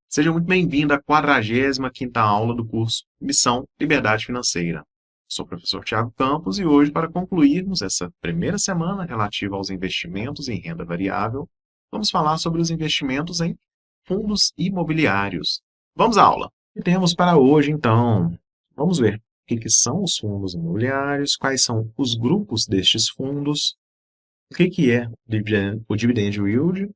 Seja muito bem-vindo à 45ª aula do curso Missão Liberdade Financeira. Sou o professor Tiago Campos e hoje, para concluirmos essa primeira semana relativa aos investimentos em renda variável, vamos falar sobre os investimentos em fundos imobiliários. Vamos à aula! E temos para hoje, então, vamos ver o que são os fundos imobiliários, quais são os grupos destes fundos, o que é o dividend yield,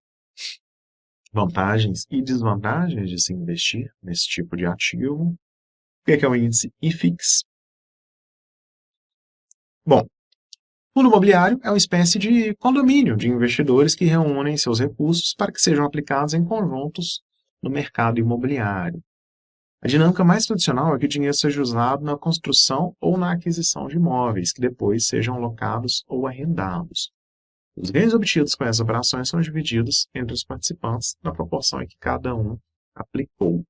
vantagens e desvantagens de se investir nesse tipo de ativo. O que é o índice IFIX? Bom, fundo imobiliário é uma espécie de condomínio de investidores que reúnem seus recursos para que sejam aplicados em conjuntos no mercado imobiliário. A dinâmica mais tradicional é que o dinheiro seja usado na construção ou na aquisição de imóveis, que depois sejam locados ou arrendados. Os ganhos obtidos com essas operações são divididos entre os participantes na proporção em que cada um aplicou.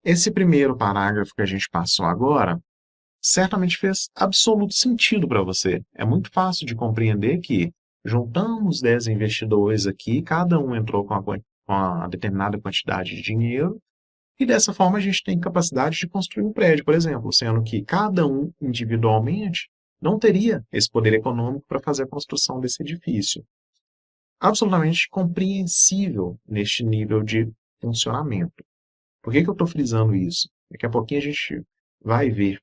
Esse primeiro parágrafo que a gente passou agora certamente fez absoluto sentido para você. É muito fácil de compreender que juntamos 10 investidores aqui, cada um entrou com uma determinada quantidade de dinheiro, e dessa forma a gente tem capacidade de construir um prédio, por exemplo, sendo que cada um individualmente não teria esse poder econômico para fazer a construção desse edifício. Absolutamente compreensível neste nível de funcionamento. Por que eu estou frisando isso? Daqui a pouquinho a gente vai ver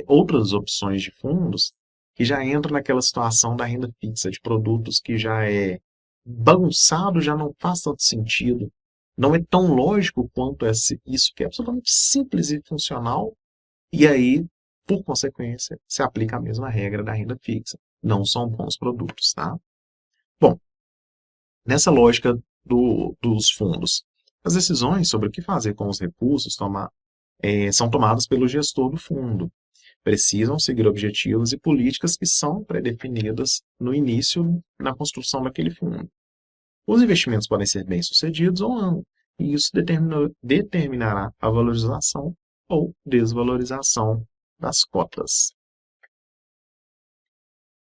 outras opções de fundos que já entram naquela situação da renda fixa, de produtos que já é bagunçado, já não faz tanto sentido, não é tão lógico quanto isso que é absolutamente simples e funcional, e aí, por consequência, se aplica a mesma regra da renda fixa. Não são bons produtos, tá? Bom, nessa lógica dos fundos, as decisões sobre o que fazer com os recursos são tomadas pelo gestor do fundo. Precisam seguir objetivos e políticas que são pré-definidas no início, na construção daquele fundo. Os investimentos podem ser bem-sucedidos ou não, e isso determinará a valorização ou desvalorização das cotas.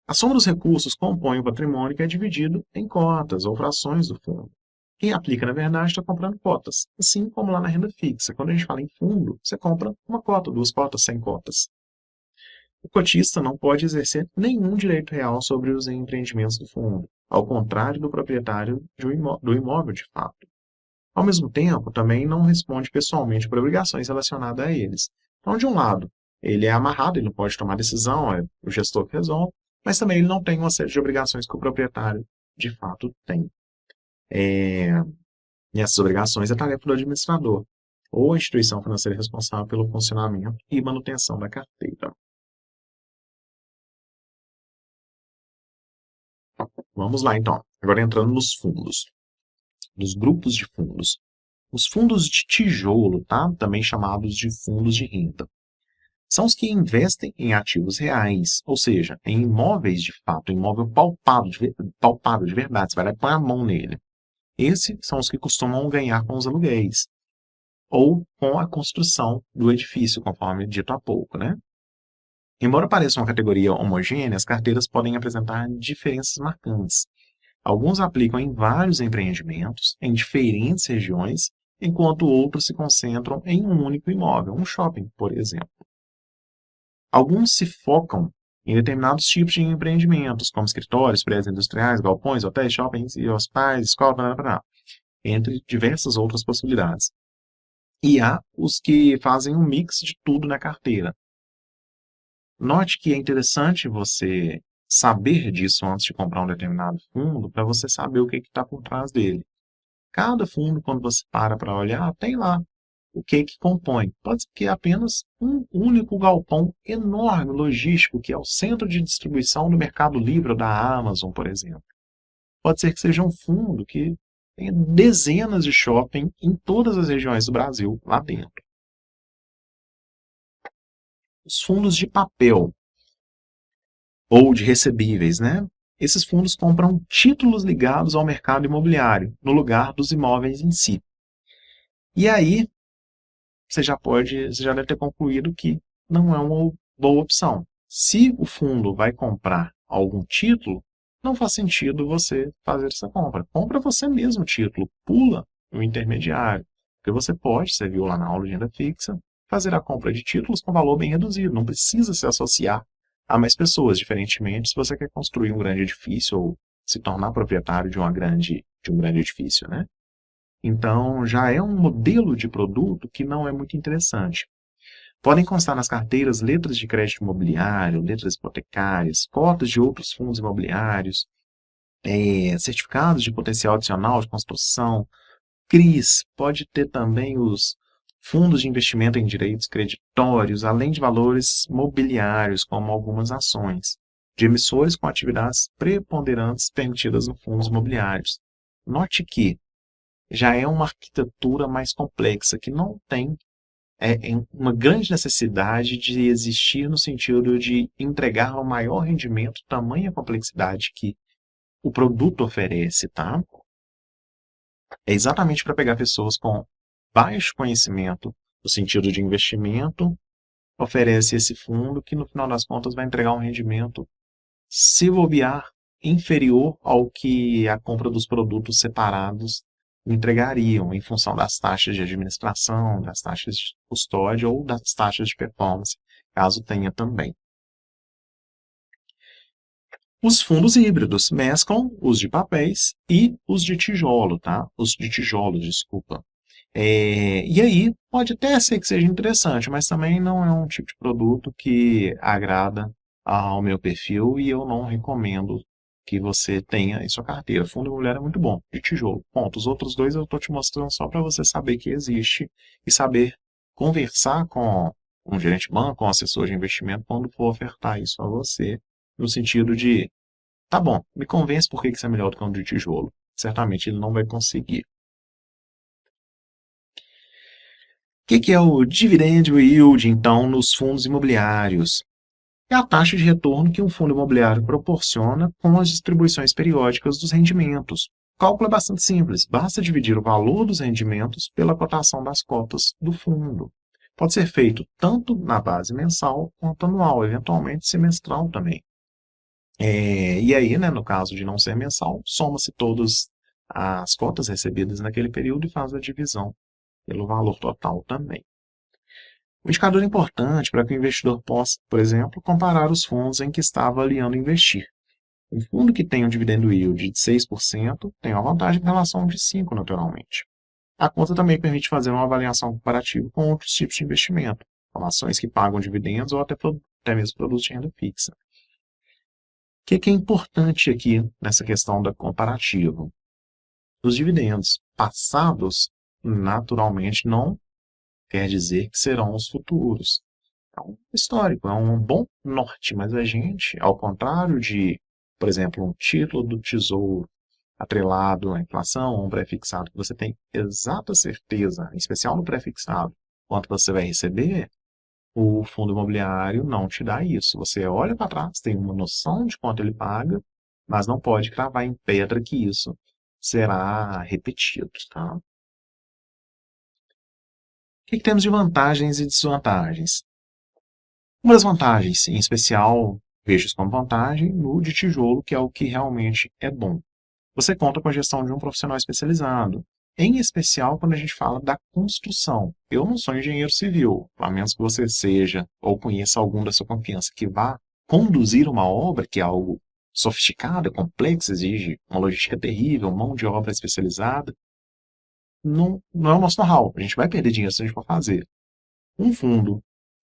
A soma dos recursos compõe o patrimônio que é dividido em cotas ou frações do fundo. Quem aplica, na verdade, está comprando cotas, assim como lá na renda fixa. Quando a gente fala em fundo, você compra uma cota, 2 cotas, 100 cotas. O cotista não pode exercer nenhum direito real sobre os empreendimentos do fundo, ao contrário do proprietário do imóvel de fato. Ao mesmo tempo, também não responde pessoalmente por obrigações relacionadas a eles. Então, de um lado, ele é amarrado, ele não pode tomar decisão, é o gestor que resolve, mas também ele não tem uma série de obrigações que o proprietário de fato tem. E essas obrigações é tarefa do administrador, ou a instituição financeira responsável pelo funcionamento e manutenção da carteira. Vamos lá, então. Agora entrando nos fundos, nos grupos de fundos. Os fundos de tijolo, tá? Também chamados de fundos de renda, são os que investem em ativos reais, ou seja, em imóveis de fato, imóvel palpável de verdade, você vai lá e põe a mão nele. Esses são os que costumam ganhar com os aluguéis, ou com a construção do edifício, conforme dito há pouco, né? Embora pareça uma categoria homogênea, as carteiras podem apresentar diferenças marcantes. Alguns aplicam em vários empreendimentos, em diferentes regiões, enquanto outros se concentram em um único imóvel, um shopping, por exemplo. Alguns se focam em determinados tipos de empreendimentos, como escritórios, prédios industriais, galpões, hotéis, shoppings e hospitais, escolas, entre diversas outras possibilidades. E há os que fazem um mix de tudo na carteira. Note que é interessante você saber disso antes de comprar um determinado fundo, para você saber o que está por trás dele. Cada fundo, quando você para olhar, tem lá o que compõe. Pode ser que é apenas um único galpão enorme, logístico, que é o centro de distribuição do Mercado Livre da Amazon, por exemplo. Pode ser que seja um fundo que tenha dezenas de shopping em todas as regiões do Brasil, lá dentro. Os fundos de papel, ou de recebíveis, né? Esses fundos compram títulos ligados ao mercado imobiliário, no lugar dos imóveis em si. E aí, você já deve ter concluído que não é uma boa opção. Se o fundo vai comprar algum título, não faz sentido você fazer essa compra. Compra você mesmo o título, pula o intermediário. Porque você pode, você viu lá na aula de renda fixa, fazer a compra de títulos com valor bem reduzido. Não precisa se associar a mais pessoas, diferentemente se você quer construir um grande edifício ou se tornar proprietário de um grande edifício, né? Então, já é um modelo de produto que não é muito interessante. Podem constar nas carteiras letras de crédito imobiliário, letras hipotecárias, cotas de outros fundos imobiliários, certificados de potencial adicional de construção, CRIs, pode ter também os fundos de investimento em direitos creditórios, além de valores mobiliários, como algumas ações, de emissores com atividades preponderantes permitidas nos fundos imobiliários. Note que já é uma arquitetura mais complexa, que não tem uma grande necessidade de existir no sentido de entregar um maior rendimento, tamanha complexidade que o produto oferece, tá? É exatamente para pegar pessoas com baixo conhecimento no sentido de investimento, oferece esse fundo que no final das contas vai entregar um rendimento, se bobear, inferior ao que a compra dos produtos separados entregariam em função das taxas de administração, das taxas de custódia ou das taxas de performance, caso tenha também. Os fundos híbridos mesclam os de papéis e os de tijolo, tá? Os de tijolo, desculpa. E aí, pode até ser que seja interessante, mas também não é um tipo de produto que agrada ao meu perfil e eu não recomendo que você tenha em sua carteira. Fundo imobiliário é muito bom, de tijolo. Ponto. Os outros dois eu estou te mostrando só para você saber que existe e saber conversar com um gerente de banco, com um assessor de investimento, quando for ofertar isso a você, no sentido de, tá bom, me convence por que isso é melhor do que um de tijolo. Certamente ele não vai conseguir. O que é o dividend yield, então, nos fundos imobiliários? É a taxa de retorno que um fundo imobiliário proporciona com as distribuições periódicas dos rendimentos. O cálculo é bastante simples, basta dividir o valor dos rendimentos pela cotação das cotas do fundo. Pode ser feito tanto na base mensal quanto anual, eventualmente semestral também. E aí, né, no caso de não ser mensal, soma-se todas as cotas recebidas naquele período e faz a divisão pelo valor total também. Um indicador importante para que o investidor possa, por exemplo, comparar os fundos em que está avaliando investir. Um fundo que tem um dividendo yield de 6% tem uma vantagem em relação ao de 5%, naturalmente. A conta também permite fazer uma avaliação comparativa com outros tipos de investimento, como ações que pagam dividendos ou até mesmo produtos de renda fixa. O que é importante aqui nessa questão da comparativa? Os dividendos passados, naturalmente, não quer dizer que serão os futuros. É um histórico, é um bom norte, mas a gente, ao contrário de, por exemplo, um título do Tesouro atrelado à inflação, ou um pré-fixado, que você tem exata certeza, em especial no pré-fixado, quanto você vai receber, o fundo imobiliário não te dá isso. Você olha para trás, tem uma noção de quanto ele paga, mas não pode cravar em pedra que isso será repetido, tá? O que temos de vantagens e desvantagens? Uma das vantagens, em especial, vejo isso como vantagem, no de tijolo, que é o que realmente é bom. Você conta com a gestão de um profissional especializado, em especial quando a gente fala da construção. Eu não sou engenheiro civil, a menos que você seja ou conheça algum da sua confiança que vá conduzir uma obra, que é algo sofisticado, complexo, exige uma logística terrível, mão de obra especializada. Não é o nosso know-how, a gente vai perder dinheiro se a gente for fazer. Um fundo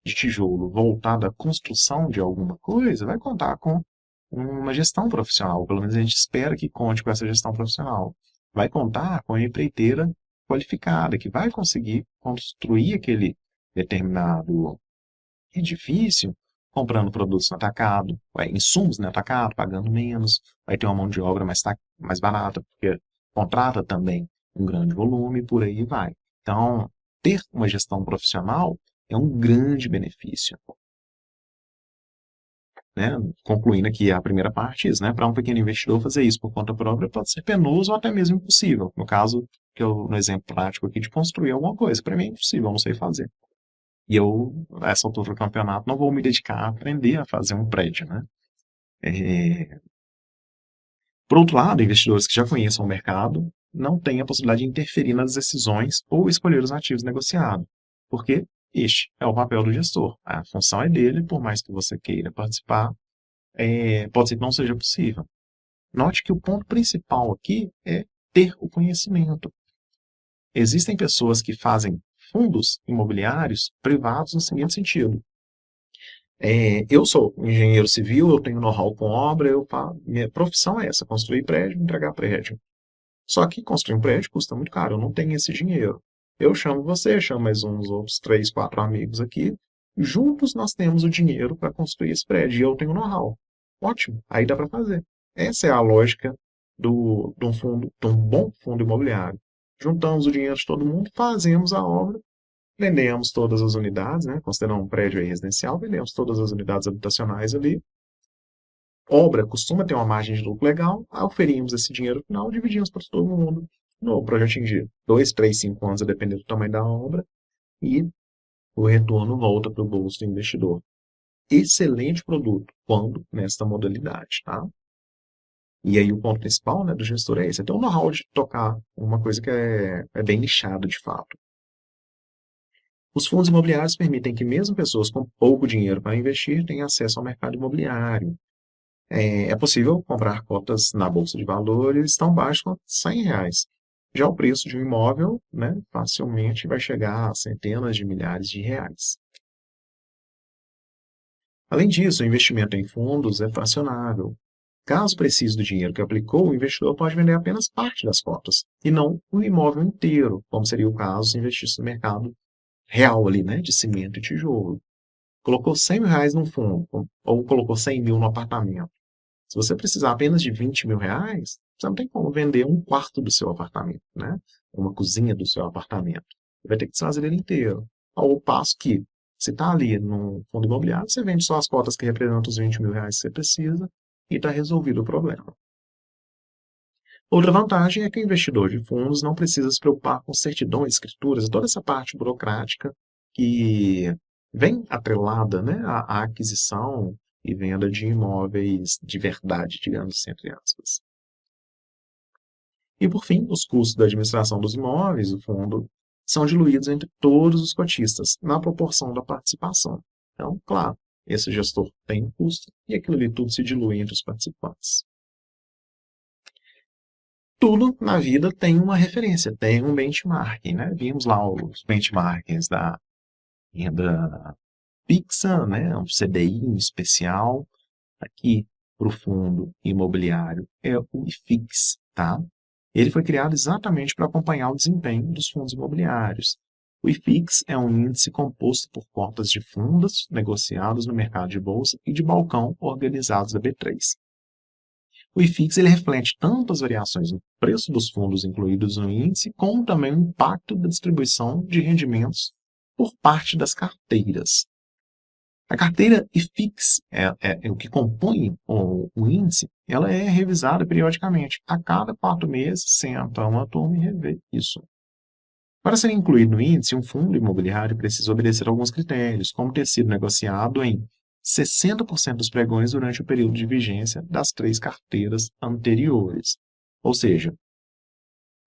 de tijolo voltado à construção de alguma coisa, vai contar com uma gestão profissional. Pelo menos a gente espera que conte com essa gestão profissional. Vai contar com a empreiteira qualificada, que vai conseguir construir aquele determinado edifício comprando produtos no atacado, insumos no atacado, pagando menos, vai ter uma mão de obra mais barata, porque contrata também um grande volume, por aí vai. Então, ter uma gestão profissional é um grande benefício. Né? Concluindo aqui a primeira parte, né? Para um pequeno investidor fazer isso por conta própria pode ser penoso ou até mesmo impossível. No caso, no exemplo prático aqui de construir alguma coisa, para mim é impossível, eu não sei fazer. E eu, nessa altura do campeonato, não vou me dedicar a aprender a fazer um prédio, né? Por outro lado, investidores que já conheçam o mercado não têm a possibilidade de interferir nas decisões ou escolher os ativos negociados, porque este é o papel do gestor. A função é dele, por mais que você queira participar, pode ser que não seja possível. Note que o ponto principal aqui é ter o conhecimento. Existem pessoas que fazem fundos imobiliários privados no seguinte sentido. Eu sou engenheiro civil, eu tenho know-how com obra, minha profissão é essa, construir prédio, entregar prédio. Só que construir um prédio custa muito caro, eu não tenho esse dinheiro. Eu chamo você, chamo mais uns outros 3, 4 amigos aqui, juntos nós temos o dinheiro para construir esse prédio, e eu tenho know-how. Ótimo, aí dá para fazer. Essa é a lógica de um bom fundo imobiliário. Juntamos o dinheiro de todo mundo, fazemos a obra, vendemos todas as unidades, né? Considerando um prédio aí residencial, vendemos todas as unidades habitacionais ali. Obra costuma ter uma margem de lucro legal, oferimos esse dinheiro final, dividimos para todo mundo no projeto de 2, 3, 5 anos, a depender do tamanho da obra, e o retorno volta para o bolso do investidor. Excelente produto, quando nesta modalidade, tá? E aí o ponto principal, né, do gestor é esse, é ter um know-how de tocar uma coisa que é bem nichada de fato. Os fundos imobiliários permitem que mesmo pessoas com pouco dinheiro para investir tenham acesso ao mercado imobiliário. É possível comprar cotas na Bolsa de Valores tão baixo quanto R$ 100. Já o preço de um imóvel, né, facilmente vai chegar a centenas de milhares de reais. Além disso, o investimento em fundos é fracionável. Caso precise do dinheiro que aplicou, o investidor pode vender apenas parte das cotas, e não o imóvel inteiro, como seria o caso se investisse no mercado real ali, né, de cimento e tijolo. Colocou R$ 100 num fundo, ou colocou 100 mil no apartamento. Se você precisar apenas de R$ 20 mil, você não tem como vender um quarto do seu apartamento, né? Uma cozinha do seu apartamento. Você vai ter que desfazer ele inteiro. Ao passo que, se está ali no fundo imobiliário, você vende só as cotas que representam os R$ 20 mil que você precisa e está resolvido o problema. Outra vantagem é que o investidor de fundos não precisa se preocupar com certidões, escrituras, toda essa parte burocrática que vem atrelada, né, à aquisição e venda de imóveis de verdade, digamos assim, entre aspas. E, por fim, os custos da administração dos imóveis, do fundo, são diluídos entre todos os cotistas, na proporção da participação. Então, claro, esse gestor tem um custo e aquilo ali tudo se dilui entre os participantes. Tudo na vida tem uma referência, tem um benchmarking, né? Vimos lá os benchmarkings da renda fixa, né? Um CDI especial. Aqui para o fundo imobiliário é o IFIX, tá? Ele foi criado exatamente para acompanhar o desempenho dos fundos imobiliários. O IFIX é um índice composto por cotas de fundos negociados no mercado de bolsa e de balcão organizados da B3. O IFIX ele reflete tanto as variações no preço dos fundos incluídos no índice, como também o impacto da distribuição de rendimentos por parte das carteiras. A carteira IFIX, o que compõe o índice, ela é revisada periodicamente. A cada 4 meses, senta uma turma e revê isso. Para ser incluído no índice, um fundo imobiliário precisa obedecer alguns critérios, como ter sido negociado em 60% dos pregões durante o período de vigência das 3 carteiras anteriores. Ou seja,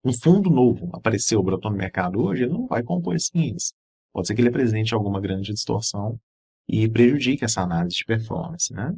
um fundo novo apareceu, brotou no mercado hoje, ele não vai compor esse índice. Pode ser que ele apresente alguma grande distorção e prejudique essa análise de performance, né?